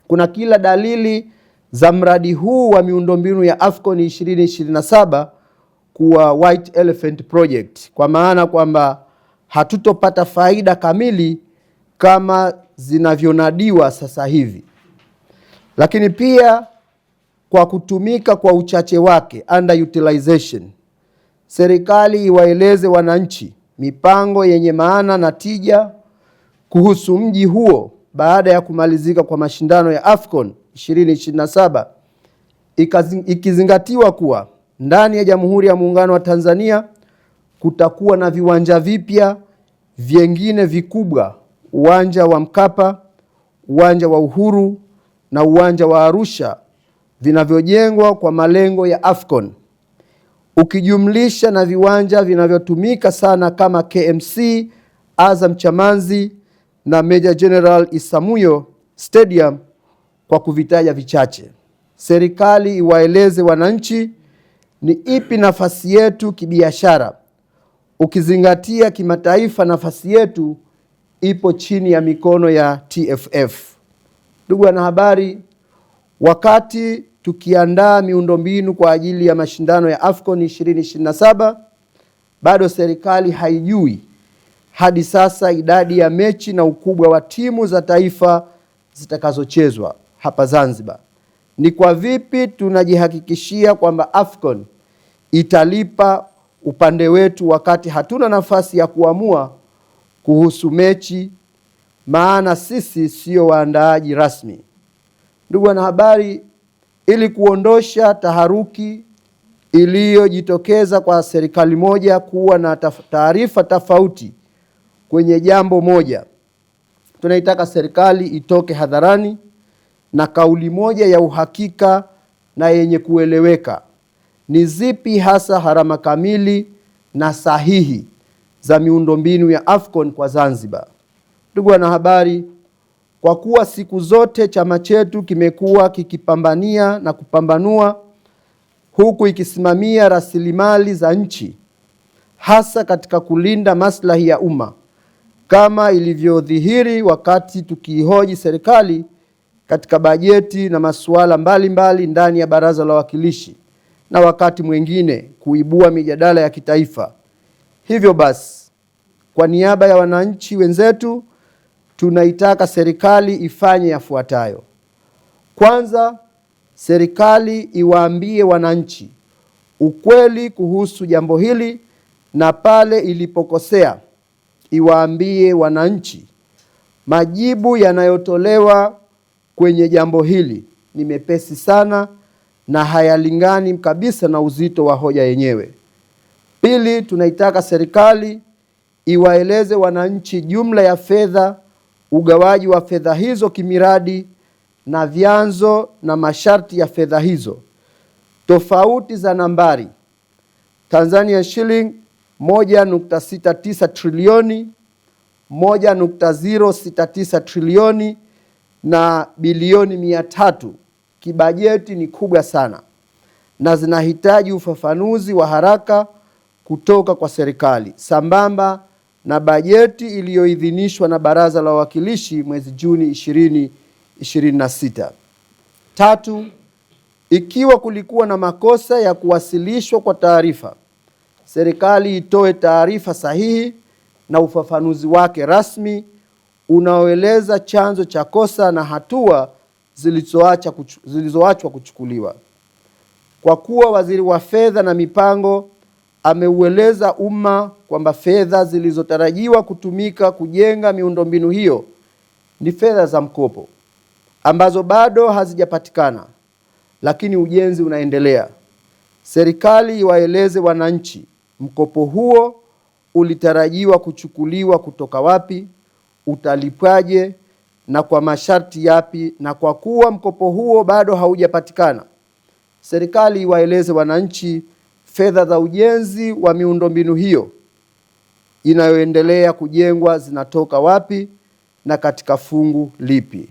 kuna kila dalili za mradi huu wa miundombinu ya AFCON 2027 kuwa White Elephant Project, kwa maana kwamba hatutopata faida kamili kama zinavyonadiwa sasa hivi. Lakini pia kwa kutumika kwa uchache wake, underutilization, serikali iwaeleze wananchi mipango yenye maana na tija kuhusu mji huo baada ya kumalizika kwa mashindano ya AFCON 2027, ikizingatiwa kuwa ndani ya Jamhuri ya Muungano wa Tanzania kutakuwa na viwanja vipya vyengine vikubwa, uwanja wa Mkapa, uwanja wa Uhuru na uwanja wa Arusha, vinavyojengwa kwa malengo ya AFCON, ukijumlisha na viwanja vinavyotumika sana kama KMC, Azam Chamazi na Meja General Isamuhyo Stadium, kwa kuvitaja vichache. Serikali iwaeleze wananchi ni ipi nafasi yetu kibiashara, ukizingatia kimataifa nafasi yetu ipo chini ya mikono ya TFF. Ndugu wanahabari, wakati tukiandaa miundombinu kwa ajili ya mashindano ya AFCON 2027, bado serikali haijui hadi sasa idadi ya mechi na ukubwa wa timu za taifa zitakazochezwa hapa Zanzibar. Ni kwa vipi tunajihakikishia kwamba AFCON italipa upande wetu wakati hatuna nafasi ya kuamua kuhusu mechi, maana sisi sio waandaaji rasmi? Ndugu wanahabari, ili kuondosha taharuki iliyojitokeza kwa serikali moja kuwa na taarifa tofauti kwenye jambo moja, tunaitaka serikali itoke hadharani na kauli moja ya uhakika na yenye kueleweka. Ni zipi hasa gharama kamili na sahihi za miundombinu ya AFCON kwa Zanzibar? Ndugu wanahabari, kwa kuwa siku zote chama chetu kimekuwa kikipambania na kupambanua huku ikisimamia rasilimali za nchi, hasa katika kulinda maslahi ya umma, kama ilivyodhihiri wakati tukihoji serikali katika bajeti na masuala mbalimbali ndani ya Baraza la Wawakilishi, na wakati mwingine kuibua mijadala ya kitaifa. Hivyo basi, kwa niaba ya wananchi wenzetu, tunaitaka serikali ifanye yafuatayo. Kwanza, serikali iwaambie wananchi ukweli kuhusu jambo hili, na pale ilipokosea iwaambie wananchi majibu yanayotolewa kwenye jambo hili ni mepesi sana na hayalingani kabisa na uzito wa hoja yenyewe. Pili, tunaitaka serikali iwaeleze wananchi jumla ya fedha, ugawaji wa fedha hizo kimiradi na vyanzo na masharti ya fedha hizo, tofauti za nambari Tanzania shilling 1.69 trilioni, 1.069 trilioni na bilioni 300. Kibajeti ni kubwa sana na zinahitaji ufafanuzi wa haraka kutoka kwa serikali, sambamba na bajeti iliyoidhinishwa na Baraza la Wawakilishi mwezi Juni 2026. Tatu, ikiwa kulikuwa na makosa ya kuwasilishwa kwa taarifa, serikali itoe taarifa sahihi na ufafanuzi wake rasmi unaoeleza chanzo cha kosa na hatua zilizoachwa kuchukuliwa. Kwa kuwa Waziri wa Fedha na Mipango ameueleza umma kwamba fedha zilizotarajiwa kutumika kujenga miundombinu hiyo ni fedha za mkopo ambazo bado hazijapatikana, lakini ujenzi unaendelea, serikali iwaeleze wananchi mkopo huo ulitarajiwa kuchukuliwa kutoka wapi, utalipwaje na kwa masharti yapi, na kwa kuwa mkopo huo bado haujapatikana, serikali iwaeleze wananchi fedha za ujenzi wa miundombinu hiyo inayoendelea kujengwa zinatoka wapi na katika fungu lipi.